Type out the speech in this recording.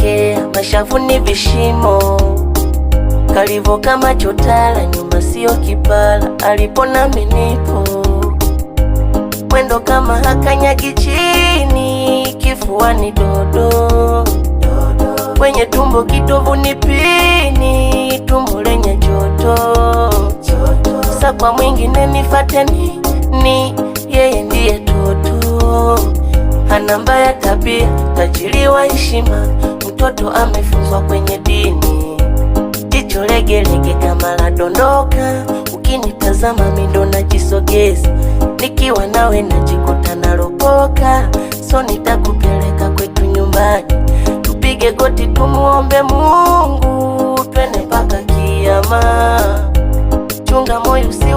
kachomekea, mashavuni vishimo, kalivo kama chotara, nyuma sio kipala, alipona minipo, mwendo kama hakanyagi chini, kifuani dodo, kwenye tumbo kitovu ni pini, tumbo lenye joto, sakwa mwingine nifateni, ni yeye ndiye toto, hana mbaya tabia, tajiri wa heshima, mtoto amefunzwa kwenye dini, jicho legelege kama la dondoka, ukinitazama mindo najisogeza, nikiwa nawe najikuta naropoka, so nitakupeleka kwetu nyumbani, tupige goti tumuombe Mungu, twende mpaka kiyama, chunga moyo usi